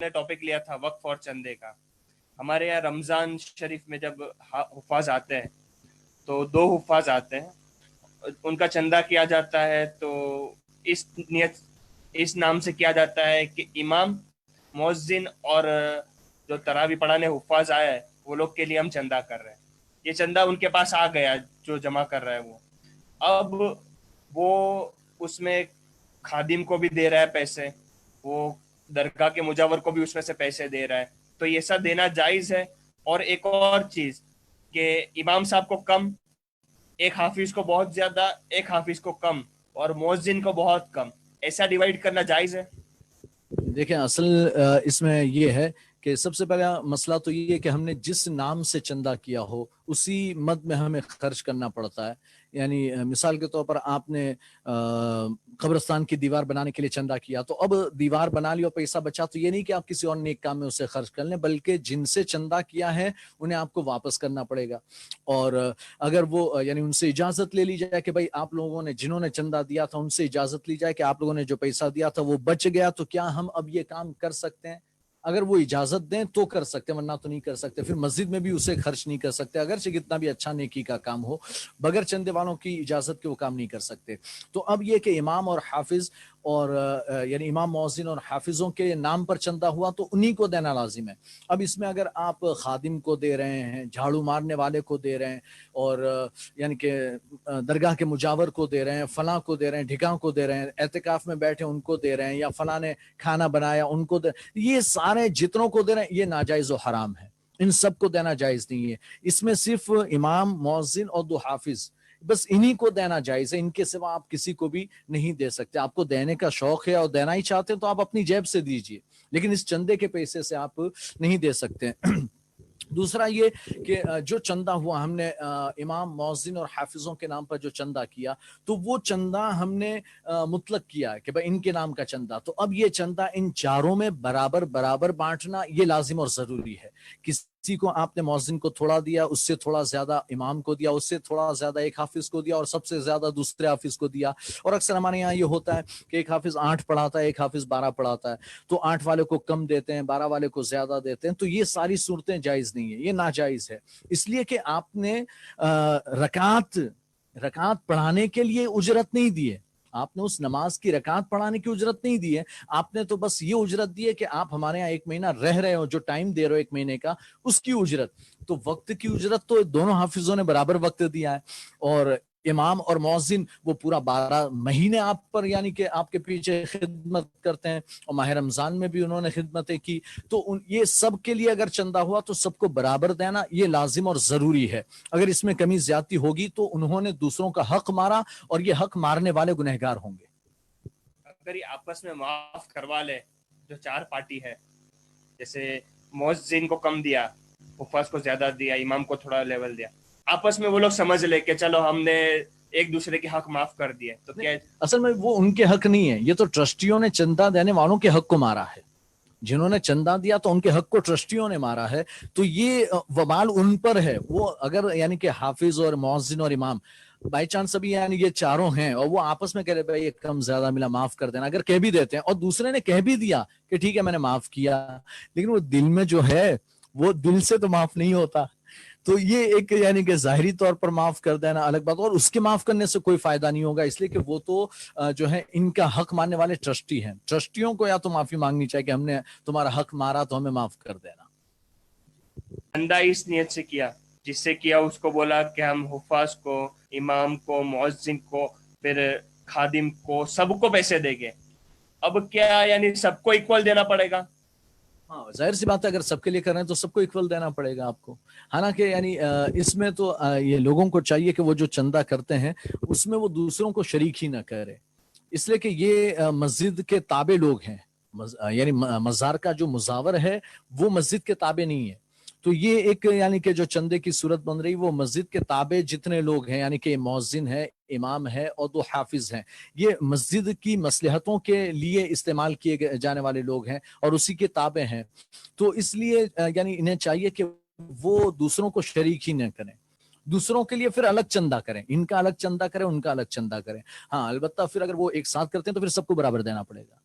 نے ٹاپک لیا تھا وقف اور چندے کا. ہمارے یہاں رمضان شریف میں جب حفاظ آتے ہیں تو 2 حفاظ آتے ہیں, ان کا چندہ کیا جاتا ہے. تو اس نام سے کیا جاتا ہے کہ امام, مؤذن اور جو تراویح پڑھانے حفاظ آیا ہے وہ لوگ کے لیے ہم چندہ کر رہے ہیں. یہ چندہ ان کے پاس آ گیا جو جمع کر رہا ہے وہ. اب وہ اس میں خادم کو بھی دے رہا ہے پیسے, وہ درگاہ کے مجاور کو بھی اس میں سے پیسے دے رہا ہے. تو یہ سب دینا جائز ہے. اور ایک اور چیز کہ امام صاحب کو کم, ایک حافظ کو بہت زیادہ, ایک حافظ کو کم, اور مؤذن کو بہت کم, ایسا ڈیوائیڈ کرنا جائز ہے؟ دیکھیں اصل اس میں یہ ہے کہ سب سے پہلا مسئلہ تو یہ ہے کہ ہم نے جس نام سے چندہ کیا ہو اسی مد میں ہمیں خرچ کرنا پڑتا ہے. یعنی مثال کے طور پر آپ نے قبرستان کی دیوار بنانے کے لیے چندہ کیا, تو اب دیوار بنا لی اور پیسہ بچا, تو یہ نہیں کہ آپ کسی اور نیک کام میں اسے خرچ کر لیں, بلکہ جن سے چندہ کیا ہے انہیں آپ کو واپس کرنا پڑے گا. اور اگر وہ یعنی ان سے اجازت لے لی جائے کہ بھائی آپ لوگوں نے, جنہوں نے چندہ دیا تھا ان سے اجازت لی جائے کہ آپ لوگوں نے جو پیسہ دیا تھا وہ بچ گیا, تو کیا ہم اب یہ کام کر سکتے ہیں؟ اگر وہ اجازت دیں تو کر سکتے, ورنہ تو نہیں کر سکتے. پھر مسجد میں بھی اسے خرچ نہیں کر سکتے, اگرچہ کتنا بھی اچھا نیکی کا کام ہو, بغیر چندے والوں کی اجازت کے وہ کام نہیں کر سکتے. تو اب یہ کہ امام اور حافظ اور یعنی امام مؤذن اور حافظوں کے نام پر چندہ ہوا تو انہی کو دینا لازم ہے. اب اس میں اگر آپ خادم کو دے رہے ہیں, جھاڑو مارنے والے کو دے رہے ہیں, اور یعنی کہ درگاہ کے مجاور کو دے رہے ہیں, فلاں کو دے رہے ہیں, ڈھکاں کو دے رہے ہیں, اعتکاف میں بیٹھے ان کو دے رہے ہیں, یا فلاں نے کھانا بنایا ان کو دے, یہ سارے جتنوں کو دے رہے ہیں یہ ناجائز و حرام ہے. ان سب کو دینا جائز نہیں ہے. اس میں صرف امام, مؤذن اور 2 حافظ, بس انہی کو دینا جائز ہے. ان کے سوا آپ کسی کو بھی نہیں دے سکتے. آپ کو دینے کا شوق ہے اور دینا ہی چاہتے ہیں تو آپ اپنی جیب سے دیجئے, لیکن اس چندے کے پیسے سے آپ نہیں دے سکتے. دوسرا یہ کہ جو چندہ ہوا ہم نے امام, مؤذن اور حافظوں کے نام پر جو چندہ کیا, تو وہ چندہ ہم نے مطلق کیا ہے کہ بھائی ان کے نام کا چندہ, تو اب یہ چندہ ان چاروں میں برابر برابر بانٹنا یہ لازم اور ضروری ہے. کسی کو آپ نے مؤذن کو تھوڑا دیا, اس سے تھوڑا زیادہ امام کو دیا, اس سے تھوڑا زیادہ ایک حافظ کو دیا, اور سب سے زیادہ دوسرے حافظ کو دیا. اور اکثر ہمارے یہاں یہ ہوتا ہے کہ ایک حافظ 8 پڑھاتا ہے, ایک حافظ 12 پڑھاتا ہے, تو 8 والے کو کم دیتے ہیں, 12 والے کو زیادہ دیتے ہیں. تو یہ ساری صورتیں جائز نہیں ہیں, یہ ناجائز ہے. اس لیے کہ آپ نے رکعات پڑھانے کے لیے اجرت نہیں دی ہے, آپ نے اس نماز کی رکعات پڑھانے کی اجرت نہیں دی ہے. آپ نے تو بس یہ اجرت دی ہے کہ آپ ہمارے یہاں 1 مہینہ رہ رہے ہو, جو ٹائم دے رہے ہو 1 مہینے کا, اس کی اجرت. تو وقت کی اجرت تو دونوں حافظوں نے برابر وقت دیا ہے, اور امام اور مؤذن وہ پورا 12 مہینے آپ پر یعنی کہ آپ کے پیچھے خدمت کرتے ہیں, اور ماہ رمضان میں بھی انہوں نے خدمتیں کی. تو یہ سب کے لیے اگر چندہ ہوا تو سب کو برابر دینا یہ لازم اور ضروری ہے. اگر اس میں کمی زیادتی ہوگی تو انہوں نے دوسروں کا حق مارا, اور یہ حق مارنے والے گنہگار ہوں گے. اگر یہ آپس میں معاف کروا لے جو 4 پارٹی ہے, جیسے مؤذن کو کم دیا, حفاظ کو زیادہ دیا, امام کو تھوڑا لیول دیا, آپس میں وہ لوگ سمجھ لے کہ چلو ہم نے ایک دوسرے کے حق معاف کر دیے, تو کیا اصل میں وہ ان کے حق نہیں ہے, یہ تو ٹرسٹیوں نے چندہ دینے والوں کے حق کو مارا ہے. جنہوں نے چندہ دیا تو ان کے حق کو ٹرسٹیوں نے مارا ہے. تو یہ وبال ان پر ہے. وہ اگر یعنی کہ حافظ اور مؤذن اور امام بائی چانس ابھی یعنی یہ چاروں ہیں, اور وہ آپس میں کہہ رہے بھائی یہ کم زیادہ ملا معاف کر دینا, اگر کہہ بھی دیتے ہیں اور دوسرے نے کہہ بھی دیا کہ ٹھیک ہے میں نے معاف کیا, لیکن وہ دل میں جو ہے وہ دل سے تو معاف نہیں ہوتا. تو یہ ایک یعنی کہ ظاہری طور پر معاف کر دینا الگ بات, اور اس کے معاف کرنے سے کوئی فائدہ نہیں ہوگا, اس لیے کہ وہ تو جو ہے ان کا حق ماننے والے ٹرسٹی ہیں. ٹرسٹیوں کو یا تو معافی مانگنی چاہیے کہ ہم نے تمہارا حق مارا تو ہمیں معاف کر دینا. چندہ اس نیت سے کیا, جس سے کیا اس کو بولا کہ ہم حفاظ کو, امام کو, مؤذن کو, پھر خادم کو, سب کو پیسے دیں گے. اب کیا یعنی سب کو ایکول دینا پڑے گا؟ ہاں ظاہر سی بات ہے, اگر سب کے لیے کر رہے ہیں تو سب کو ایکول دینا پڑے گا آپ کو. حالانکہ یعنی اس میں تو یہ لوگوں کو چاہیے کہ وہ جو چندہ کرتے ہیں اس میں وہ دوسروں کو شریک ہی نہ کرے, اس لیے کہ یہ مسجد کے تابع لوگ ہیں. یعنی مزار کا جو مزاور ہے وہ مسجد کے تابع نہیں ہے. تو یہ ایک یعنی کہ جو چندے کی صورت بن رہی وہ مسجد کے تابع جتنے لوگ ہیں, یعنی کہ مؤذن ہے, امام ہے, اور 2 حافظ ہیں, یہ مسجد کی مصلحتوں کے لیے استعمال کیے جانے والے لوگ ہیں اور اسی کے تابع ہیں. تو اس لیے یعنی انہیں چاہیے کہ وہ دوسروں کو شریک ہی نہ کریں, دوسروں کے لیے پھر الگ چندہ کریں, ان کا الگ چندہ کریں, ان کا الگ چندہ کریں. ہاں البتہ پھر اگر وہ ایک ساتھ کرتے ہیں تو پھر سب کو برابر دینا پڑے گا.